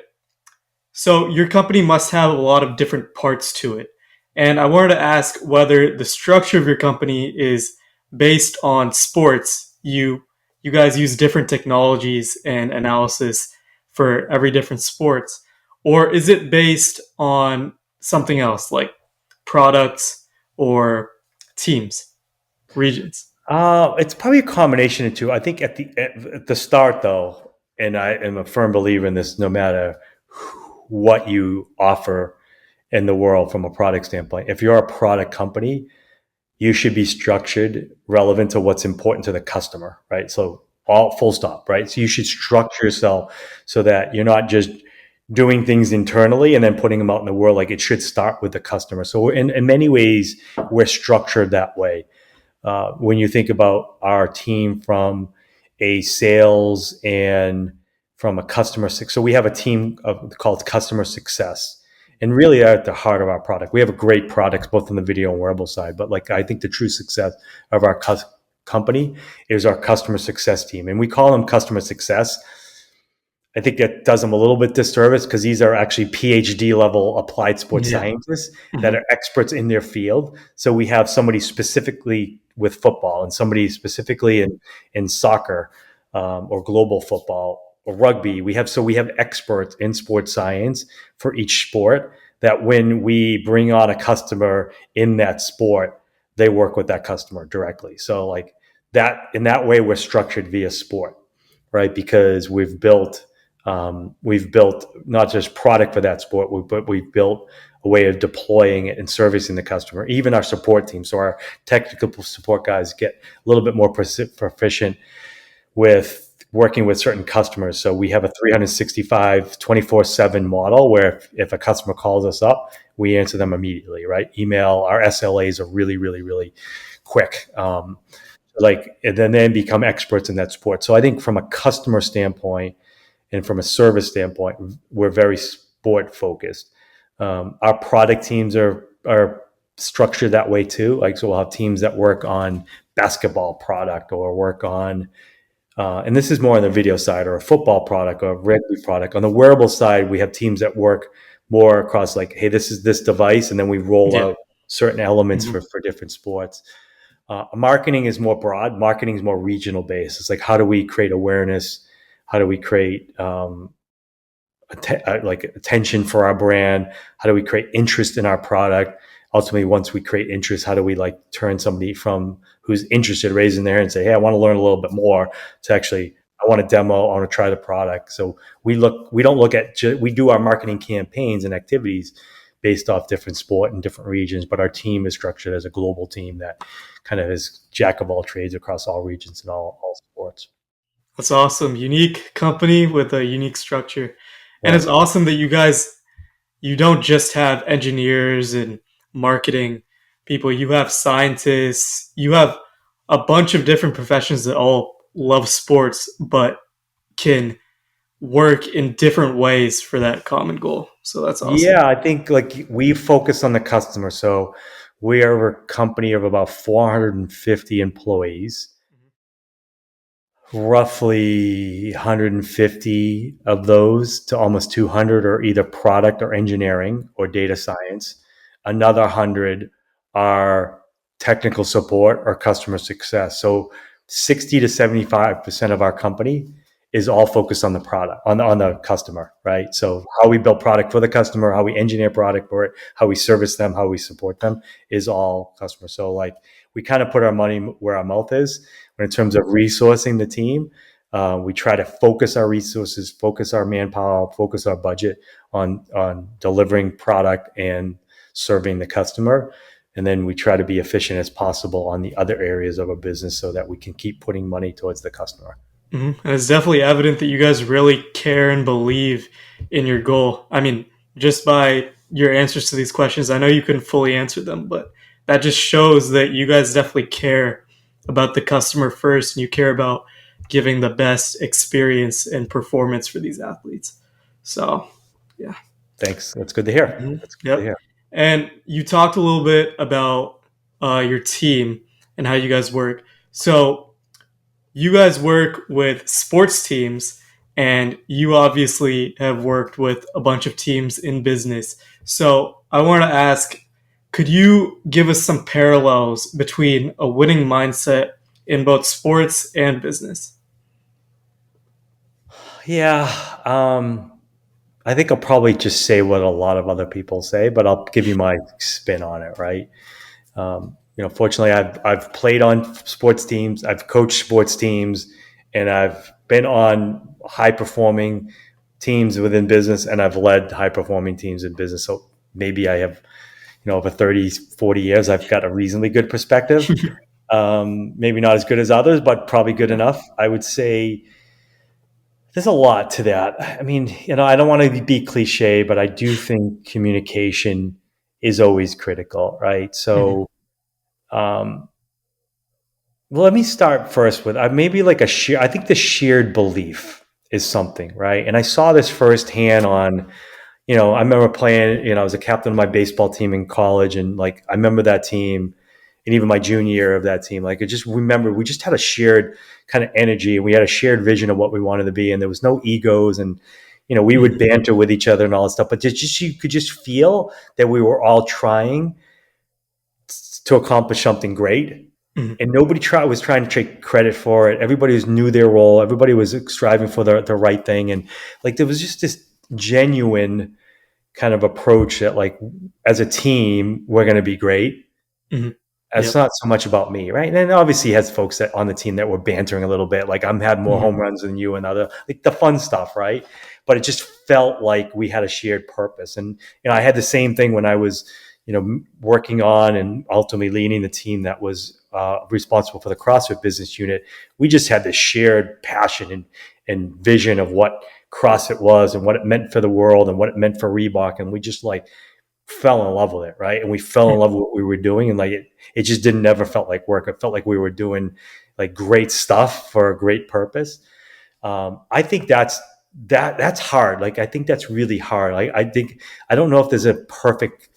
so your company must have a lot of different parts to it. And I wanted to ask whether the structure of your company is based on sports. You guys use different technologies and analysis for every different sports, or is it based on something else like products or teams, regions? It's probably a combination of two. I think at the start, though, and I am a firm believer in this. No matter what you offer in the world from a product standpoint, if you're a product company, you should be structured relevant to what's important to the customer, right? So all full stop, right? So you should structure yourself so that you're not just doing things internally and then putting them out in the world. Like it should start with the customer. So in many ways, we're structured that way. When you think about our team from a sales and from a customer, so we have a team called customer success, and really at the heart of our product. We have a great products both on the video and wearable side, but like I think the true success of our company is our customer success team, and we call them customer success. I think that does them a little bit disservice because these are actually PhD level applied sports scientists that are experts in their field. So we have somebody specifically with football and somebody specifically in soccer or global football or rugby. We have experts in sports science for each sport that when we bring on a customer in that sport, they work with that customer directly. So like that, in that way, we're structured via sport, right? Because we've built not just product for that sport, but we've built a way of deploying it and servicing the customer, even our support team. So our technical support guys get a little bit more proficient with working with certain customers. So we have a 365, 24/7 model where if a customer calls us up, we answer them immediately, right? Email, our SLAs are really, really, really quick. And then become experts in that sport. So I think from a customer standpoint, and from a service standpoint, we're very sport focused. Our product teams are structured that way too. Like, so we'll have teams that work on basketball product or work on, and this is more on the video side, or a football product or a rugby product. On the wearable side, we have teams that work more across like, hey, this is this device, and then we roll out certain elements for different sports. Marketing is more broad. Marketing is more regional based. It's like, how do we create awareness? How do we create attention for our brand? How do we create interest in our product? Ultimately, once we create interest, how do we like turn somebody from who's interested, raising their hand and say, hey, I want to learn a little bit more, to actually, I want to demo, I want to try the product. So we do our marketing campaigns and activities based off different sport and different regions, but our team is structured as a global team that kind of is jack of all trades across all regions and all sports. That's awesome. Unique company with a unique structure. And Yeah. it's awesome that you don't just have engineers and marketing people, you have scientists, you have a bunch of different professions that all love sports but can work in different ways for that common goal. So that's awesome. Yeah, I think like we focus on the customer. So we are a company of about 450 employees. Roughly 150 of those to almost 200 are either product or engineering or data science. Another 100 our technical support or customer success. So 60 to 75% of our company is all focused on the product, on the customer, right? So how we build product for the customer, how we engineer product for it, how we service them, how we support them is all customer. So like we kind of put our money where our mouth is. But in terms of resourcing the team, we try to focus our resources, focus our manpower, focus our budget on delivering product and serving the customer. And then we try to be efficient as possible on the other areas of a business so that we can keep putting money towards the customer. Mm-hmm. And it's definitely evident that you guys really care and believe in your goal. I mean, just by your answers to these questions, I know you couldn't fully answer them, but that just shows that you guys definitely care about the customer first and you care about giving the best experience and performance for these athletes. So, yeah. Thanks. That's good to hear. Mm-hmm. That's good to Yep. hear. And you talked a little bit about your team and how you guys work. So, you guys work with sports teams, and you obviously have worked with a bunch of teams in business. So, I want to ask, could you give us some parallels between a winning mindset in both sports and business? Yeah. I think I'll probably just say what a lot of other people say, but I'll give you my spin on it, right? Fortunately, I've played on sports teams, I've coached sports teams, and I've been on high performing teams within business, and I've led high performing teams in business. So maybe I have, over 30, 40 years, I've got a reasonably good perspective. Maybe not as good as others, but probably good enough. I would say there's a lot to that. I mean, I don't want to be cliche, but I do think communication is always critical, right? Mhm. So, um, well, let me start first with maybe like I think the shared belief is something, right? And I saw this firsthand on, I remember playing, I was a captain of my baseball team in college. And like, I remember that team and even my junior year of that team. Like, I just remember we just had a shared kind of energy and we had a shared vision of what we wanted to be. And there was no egos and, we would Mhm. banter with each other and all that stuff, but just you could just feel that we were all trying to accomplish something great. Mhm. And nobody was trying to take credit for it. Everybody knew their role. Everybody was striving for the right thing. And like, there was just this genuine kind of approach that like, as a team, we're going to be great. Mhm. It's Yep. not so much about me, right? And then obviously he has folks that on the team that were bantering a little bit, like I'm had more Mhm. home runs than you and other like the fun stuff, right? But it just felt like we had a shared purpose. And I had the same thing when I was, working on and ultimately leading the team that was responsible for the CrossFit business unit. We just had this shared passion and vision of what CrossFit was and what it meant for the world and what it meant for Reebok. And we just like fell in love with it, right? And we fell in love with what we were doing, and like it just didn't never felt like work. It felt like we were doing like great stuff for a great purpose. I think that's hard. Like I think that's really hard. I think I don't know if there's a perfect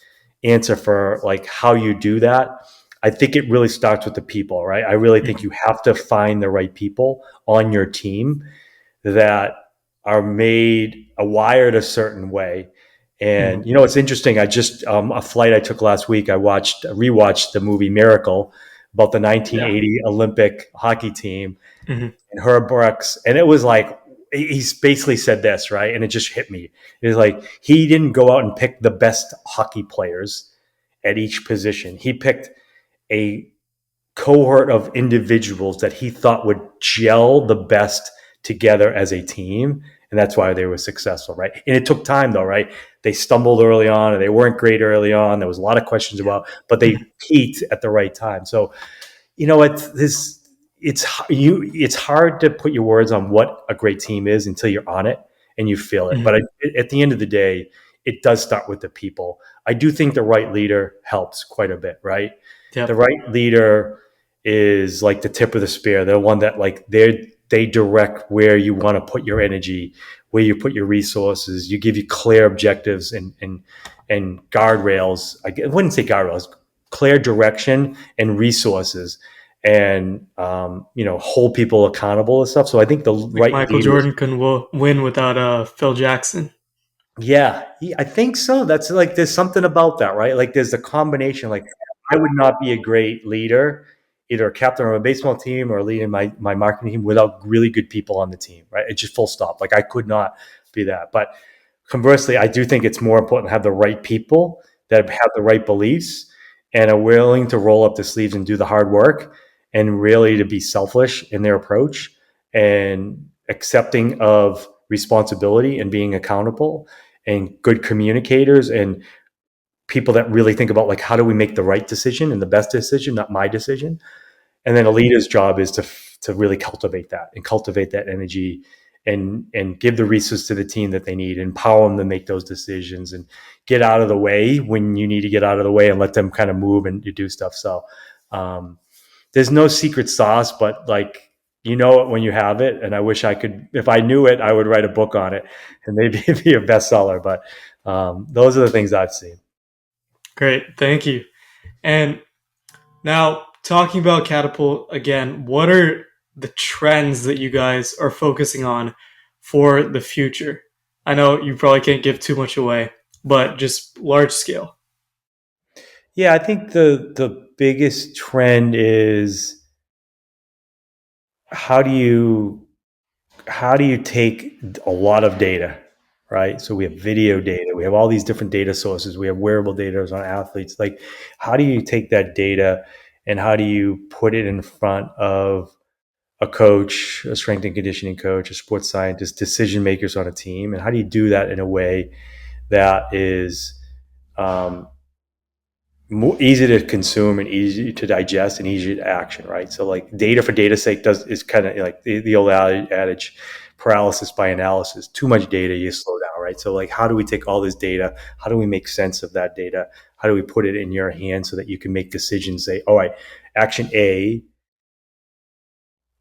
answer for like how you do that. I think it really starts with the people, right? I really think Mhm. you have to find the right people on your team that are made wired a certain way. And Mhm. it's interesting. I just a flight I took last week. I rewatched the movie Miracle about the Yeah. 1980 Olympic hockey team Mhm. and Herb Brooks, and it was like he's basically said this, right, and it just hit me. It was like he didn't go out and pick the best hockey players at each position. He picked a cohort of individuals that he thought would gel the best together as a team. And that's why they were successful, right? And it took time though, right? They stumbled early on and they weren't great early on. There was a lot of questions about, but they Mhm. peaked at the right time. So, it's hard to put your words on what a great team is until you're on it and you feel it. Mhm. But at the end of the day, it does start with the people. I do think the right leader helps quite a bit, right? The Yep. right leader is like the tip of the spear. They're one that like they direct where you want to put your energy, where you put your resources. You give you clear objectives and guardrails. I wouldn't say guardrails, clear direction and resources, and hold people accountable and stuff. So I think the Like right Michael leaders. Jordan couldn't win without Phil Jackson. Yeah, I think so. That's like there's something about that, right? Like there's a combination. Like I would not be a great leader, either a captain of a baseball team or leading my marketing team without really good people on the team, right? It's just full stop. Like I could not be that. But conversely, I do think it's more important to have the right people that have the right beliefs and are willing to roll up the sleeves and do the hard work and really to be selfish in their approach and accepting of responsibility and being accountable and good communicators and people that really think about like how do we make the right decision and the best decision, not my decision. And then a leader's job is to really cultivate that energy and give the resources to the team that they need, empower them to make those decisions and get out of the way when you need to get out of the way and let them kind of move and do stuff. So there's no secret sauce, but like you know it when you have it. And I wish I could, if I knew it, I would write a book on it and maybe it'd be a bestseller. But those are the things I've seen. Great, thank you. And now, talking about Catapult again, what are the trends that you guys are focusing on for the future? I know you probably can't give too much away, but just large scale. Yeah, I think the biggest trend is how do you take a lot of data, right? So we have video data, we have all these different data sources, we have wearable data on athletes. Like, how do you take that data and how do you put it in front of a coach, a strength and conditioning coach, a sports scientist, decision makers on a team, and how do you do that in a way that is um, more easy to consume and easy to digest and easy to action, right? So like data for data's sake is kind of like the old adage, paralysis by analysis. Too much data, you slow down, right? So like, how do we take all this data? How do we make sense of that data? How do we put it in your hands so that you can make decisions? Say, all right, action A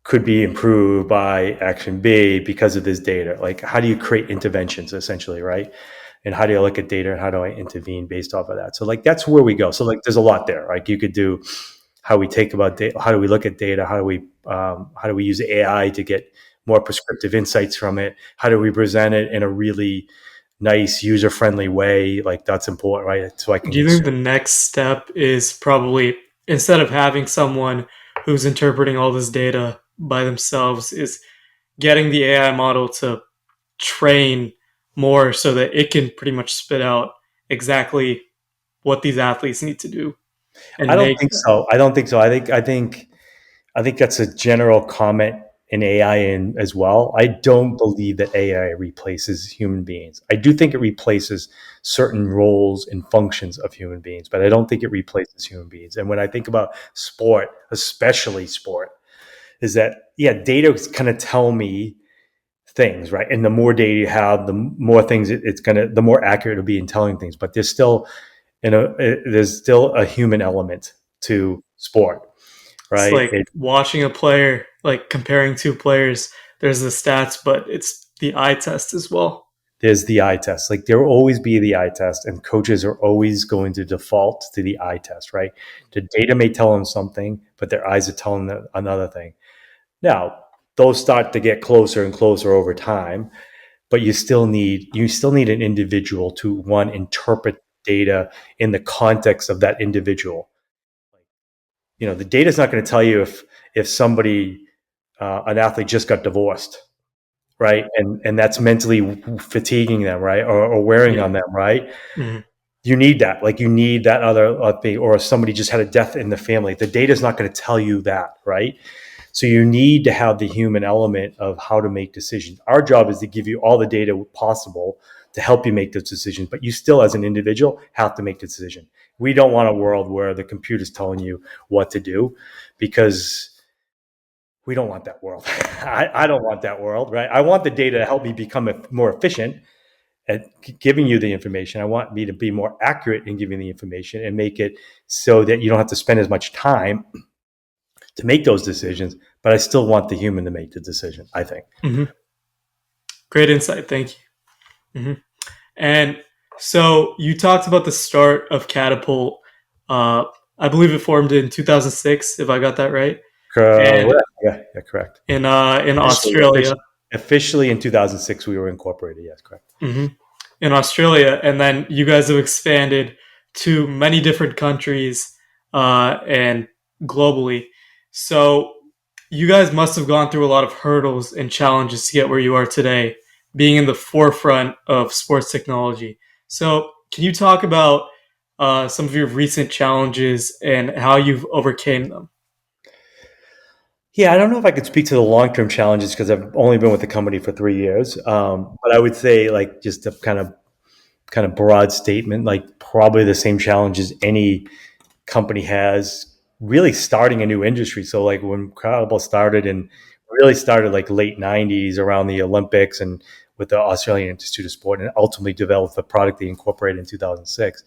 could be improved by action B because of this data. Like, how do you create interventions essentially, right? And how do you look at data and how do I intervene based off of that? So like that's where we go. So like there's a lot there. Like you could do how we take about data, how do we look at data, how do we use AI to get more prescriptive insights from it? How do we present it in a really nice user friendly way? Like that's important, right? So I can Do you think consume. the next step is probably instead of having someone who's interpreting all this data by themselves, is getting the AI model to train more so that it can pretty much spit out exactly what these athletes need to do I and don't make think so. I don't think so. I think that's a general comment in AI in as well. I don't believe that AI replaces human beings. I do think it replaces certain roles and functions of human beings, but I don't think it replaces human beings. And when I think about sport, especially sport, is that yeah, data kind of tell me things, right? And the more data you have, the more things it's gonna, the more accurate it'll be in telling things. But there's still a human element to sport, it's right? like watching a player, like comparing two players. There's the stats, but it's the eye test as well. There's the eye test. Like there will always be the eye test, and coaches are always going to default to the eye test, right? The data may tell them something, but their eyes are telling them another thing. Now, those start to get closer and closer over time, but you still need an individual to one interpret data in the context of that individual. You know, the data is not going to tell you if somebody an athlete just got divorced, right? And that's mentally fatiguing them, right? Or wearing Yeah. on them, right? Mhm. You need that. Like you need that other thing, or somebody just had a death in the family. The data is not going to tell you that, right? So you need to have the human element of how to make decisions. Our job is to give you all the data possible to help you make those decisions, but you still, as an individual, have to make the decision. We don't want a world where the computer's telling you what to do because we don't want that world. I don't want that world, right? I want the data to help me become more efficient at giving you the information. I want me to be more accurate in giving the information and make it so that you don't have to spend as much time to make those decisions, but I still want the human to make the decision, I think. Mhm. Great insight. Thank you. And so you talked about the start of Catapult. Uh, I believe it formed in 2006, if I got that right. And Yeah, correct. in Officially, Australia, officially, officially in 2006, we were incorporated. Yes, correct. hmm in Australia, and then you guys have expanded to many different countries. and globally. So you guys must have gone through a lot of hurdles and challenges to get where you are today, being in the forefront of sports technology. So can you talk about some of your recent challenges and how you've overcame them? Yeah, I don't know if I could speak to the long-term challenges because I've only been with the company for 3 years. But I would say, like, just a kind of broad statement, like probably the same challenges any company has really starting a new industry. So like when Catapult started and really started like late 90s around the Olympics and with the Australian Institute of Sport and ultimately developed the product they incorporated in 2006.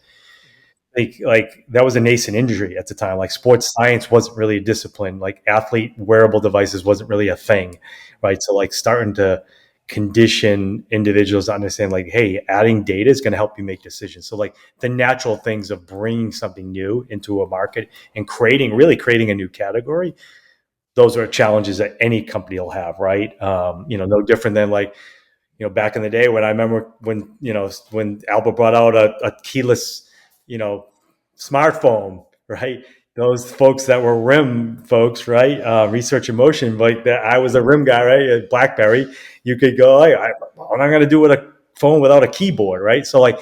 Like that was a nascent industry at the time. Like sports science wasn't really a discipline. Like athlete wearable devices wasn't really a thing, right? So like starting to condition individuals to understand like, hey, adding data is going to help you make decisions. So like the natural things of bringing something new into a market and creating a new category, those are challenges that any company will have, right? No different than like, back in the day when I remember when Apple brought out a keyless, you know, smartphone, right? Those folks that were RIM folks, right? Research and motion, like that. I was a RIM guy, right? At BlackBerry, you could go, hey, I'm not going to do with a phone without a keyboard, right? So like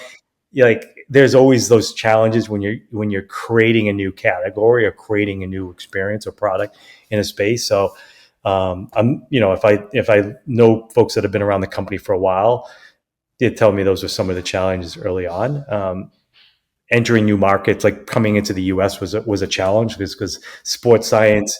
there's always those challenges when you're creating a new category or creating a new experience or product in a space. So if I know folks that have been around the company for a while, they tell me those are some of the challenges early on. Entering new markets, like coming into the U.S. was a challenge because sports science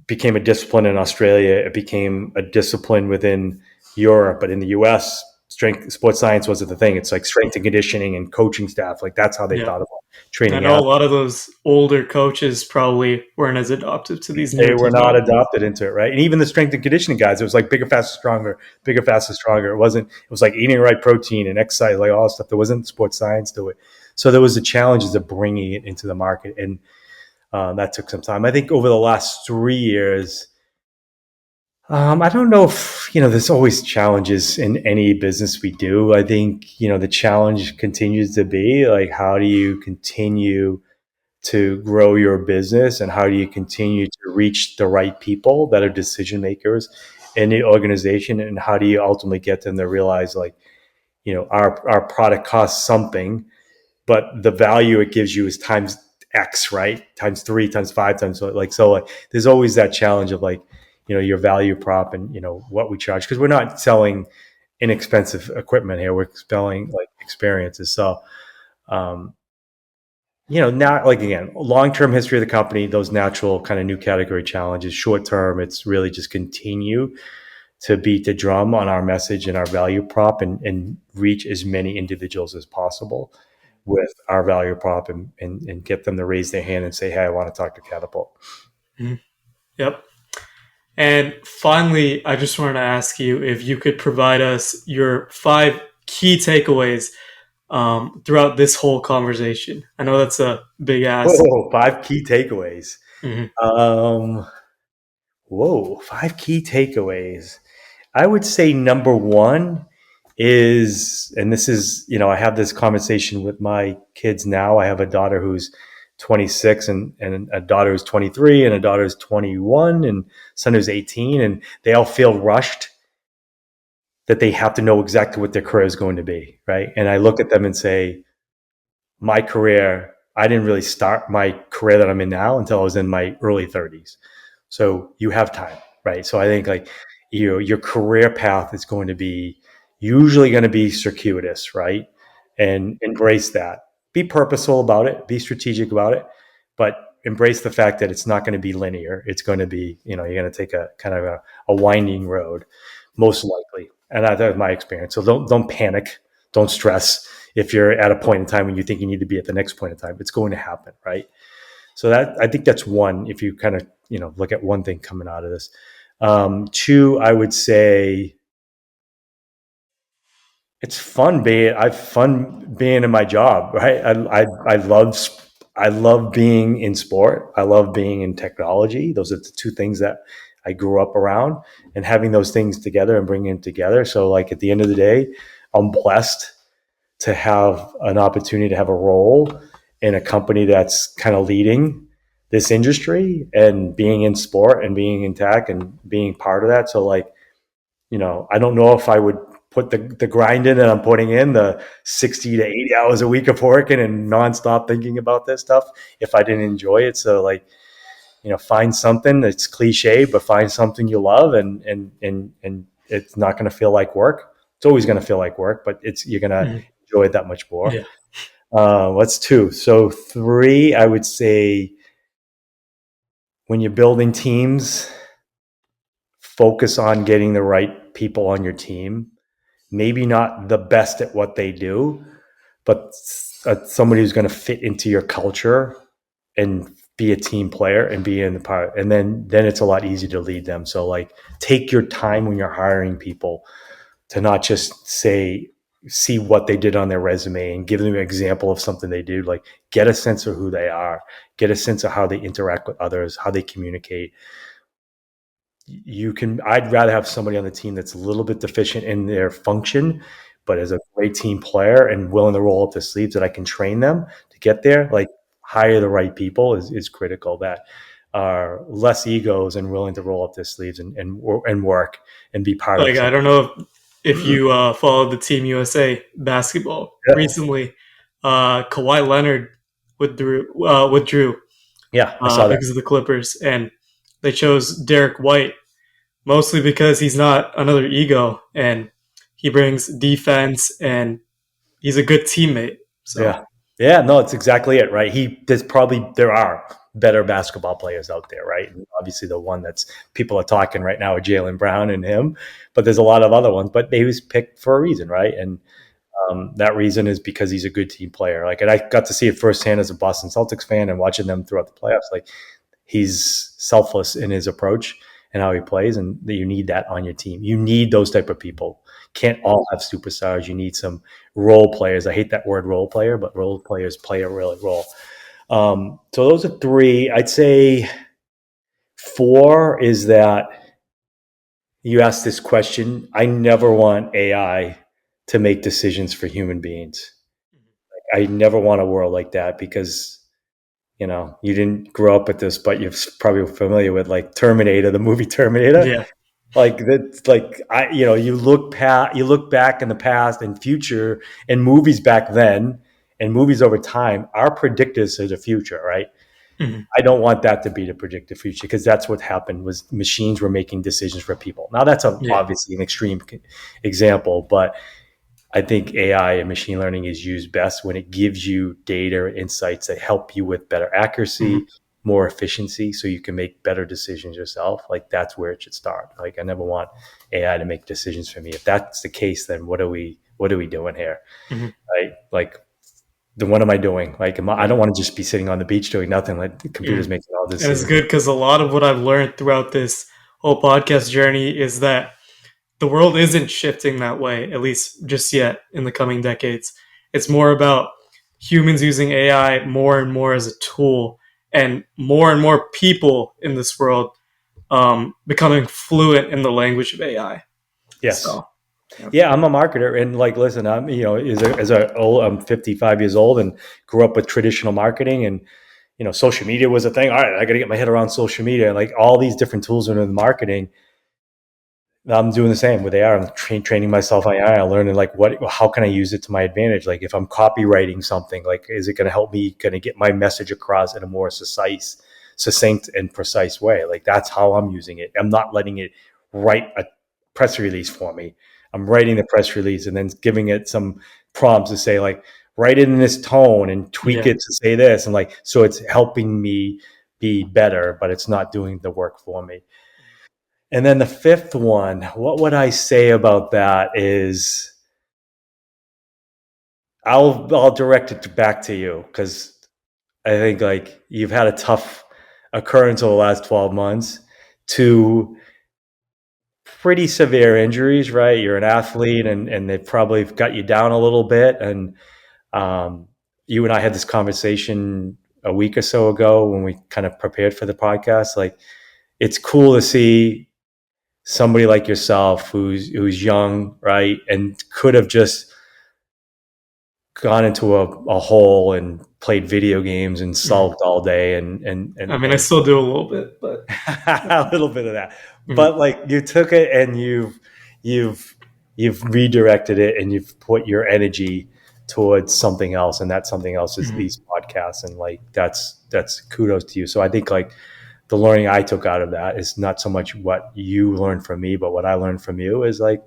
became a discipline in Australia. It became a discipline within Europe, but in the U.S., strength sports science wasn't the thing. It's like strength and conditioning and coaching staff. Like that's how they Yeah. thought about I training know a athletes. lot of those older coaches probably weren't as adoptive to these They newer were not technologies. adopted into it, right? And even the strength and conditioning guys, it was like bigger, faster, stronger, bigger, faster, stronger. It wasn't. It was like eating the right protein and exercise, like all that stuff. There wasn't sports science to it. So there was the challenges of bringing it into the market, and that took some time. I think over the last 3 years, I don't know if there's always challenges in any business we do. I think the challenge continues to be like, how do you continue to grow your business and how do you continue to reach the right people that are decision makers in the organization, and how do you ultimately get them to realize like our product costs something, but the value it gives you is times X, right? Times three, times five, times like there's always that challenge of like your value prop and what we charge, because we're not selling inexpensive equipment here, we're selling like experiences. So um, now, like again, long-term history of the company, those natural kind of new category challenges. Short-term, it's really just continue to beat the drum on our message and our value prop, and reach as many individuals as possible with our value prop, and get them to raise their hand and say, hey, I want to talk to Catapult. Mhm. Yep. And finally, I just wanted to ask you if you could provide us your 5 key takeaways throughout this whole conversation. I know that's a big ask. Whoa, 5 key takeaways. Mhm. Um, whoa, 5 key takeaways. I would say number one is, and this is, I have this conversation with my kids now. I have a daughter who's 26 and a daughter who's 23 and a daughter who's 21 and son who's 18. And they all feel rushed that they have to know exactly what their career is going to be. Right. And I look at them and say, my career, I didn't really start my career that I'm in now until I was in my early 30s. So you have time, right? So I think like your career path is going to be usually going to be circuitous, right? And embrace that. Be purposeful about it, be strategic about it, but embrace the fact that it's not going to be linear. It's going to be, you're going to take a kind of a winding road, most likely. And that's my experience. So don't panic, don't stress if you're at a point in time when you think you need to be at the next point in time. It's going to happen, right? So that, I think that's one. If you kind of look at one thing coming out of this. Two, I would say it's fun being. I've fun being in my job, right? I love being in sport. I love being in technology. Those are the two things that I grew up around, and having those things together and bringing them together. So like at the end of the day, I'm blessed to have an opportunity to have a role in a company that's kind of leading this industry and being in sport and being in tech and being part of that. So like, I don't know if I would put the grind in that I'm putting in, the 60 to 80 hours a week of working and nonstop thinking about this stuff, if I didn't enjoy it. So like, find something that's cliche, but find something you love, and it's not going to feel like work. It's always going to feel like work, but you're going to Mhm. enjoy it that much more. Yeah. What's two? So three, I would say, when you're building teams, focus on getting the right people on your team. Maybe not the best at what they do, but somebody who's going to fit into your culture and be a team player and be in the part. And then it's a lot easier to lead them. So like, take your time when you're hiring people to not just see what they did on their resume and give them an example of something they do. Like, get a sense of who they are, get a sense of how they interact with others, how they communicate. I'd rather have somebody on the team that's a little bit deficient in their function, but is a great team player and willing to roll up their sleeves, that I can train them to get there. Like, hire the right people is critical, that are less egos and willing to roll up their sleeves and work and be part of Like, I something. don't know if you followed the Team USA basketball Yeah. recently. Kawhi Leonard withdrew Yeah, I saw that. because of the Clippers, and they chose Derek White mostly because he's not another ego, and he brings defense, and he's a good teammate. So Yeah. Yeah, no, it's exactly it, right? There are better basketball players out there, right? And obviously the one that's people are talking right now are Jaylen Brown and him, but there's a lot of other ones, but he was picked for a reason, right? And that reason is because he's a good team player. Like, and I got to see it firsthand as a Boston Celtics fan and watching them throughout the playoffs. Like, he's selfless in his approach and how he plays, and that you need that on your team. You need those type of people. Can't all have superstars. You need some role players. I hate that word role player, but role players play a really role. So those are three. I'd say four is that you asked this question. I never want AI to make decisions for human beings. I never want a world like that, because you didn't grow up with this, but you're probably familiar with like Terminator, the movie Terminator. yeah. Like that's like you look back in the past and future, and movies back then and movies over time are predictors of the future, right? Mhm. I don't want that to be the predictive future, because that's what happened was machines were making decisions for people. Now that's Yeah. obviously an extreme example, but I think AI and machine learning is used best when it gives you data and insights that help you with better Mhm. accuracy, more efficiency, so you can make better decisions yourself. Like, that's where it should start. Like, I never want AI to make decisions for me. If that's the case, then what are we doing here? Mhm. Right? Like, then what am I doing? Like, I don't want to just be sitting on the beach doing nothing. Like, the computer's Mhm. making all And it's decisions. good because a lot of what I've learned throughout this whole podcast journey is that the world isn't shifting that way, at least just yet in the coming decades. It's more about humans using AI more and more as a tool, and more people in this world becoming fluent in the language of AI. Yes. So, yeah. Yeah, I'm a marketer, and like, listen, I'm 55 years old and grew up with traditional marketing, and social media was a thing. All right, I got to get my head around social media, and like all these different tools in the marketing. I'm doing the same with AI. I'm training myself on AI. I'm learning like how can I use it to my advantage? Like, if I'm copywriting something, like, is it going to help me kind of get my message across in a more succinct and precise way? Like, that's how I'm using it. I'm not letting it write a press release for me. I'm writing the press release and then giving it some prompts to say, like, write it in this tone and tweak Yeah. it to say this. And like, so it's helping me be better, but it's not doing the work for me. And then the fifth one, what would I say about that is I'll direct it back to you, because I think like you've had a tough occurrence over the last 12 months, to pretty severe injuries, right? You're an athlete, and they've probably got you down a little bit. And um, you and I had this conversation a week or so ago when we kind of prepared for the podcast. Like, it's cool to see somebody like yourself who's young, right, and could have just gone into a hole and played video games and sulked all day I mean, I still do a little bit, but a little bit of that. But like you took it and you've redirected it and you've put your energy towards something else, and that something else is these podcasts, and like that's kudos to you. So I think like the learning I took out of that is not so much what you learned from me, but what I learned from you is like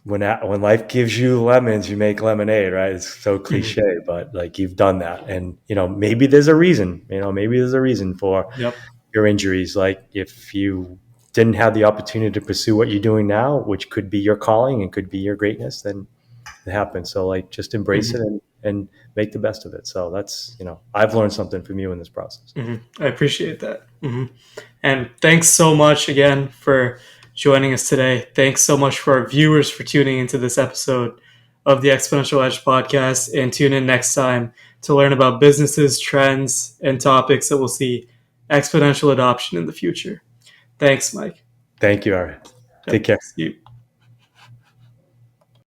when life gives you lemons, you make lemonade, right? It's so cliche, but like you've done that, and maybe there's a reason. Maybe there's a reason for yep. your injuries. Like if you didn't have the opportunity to pursue what you're doing now, which could be your calling and could be your greatness, then it happens. So like just embrace it and make the best of it. So that's, I've learned something from you in this process. I appreciate that. And thanks so much again for joining us today. Thanks so much for our viewers for tuning into this episode of the Exponential Edge podcast, and tune in next time to learn about businesses, trends, and topics that will see exponential adoption in the future. Thanks, Mike. Thank you, Ari. Take care. See you.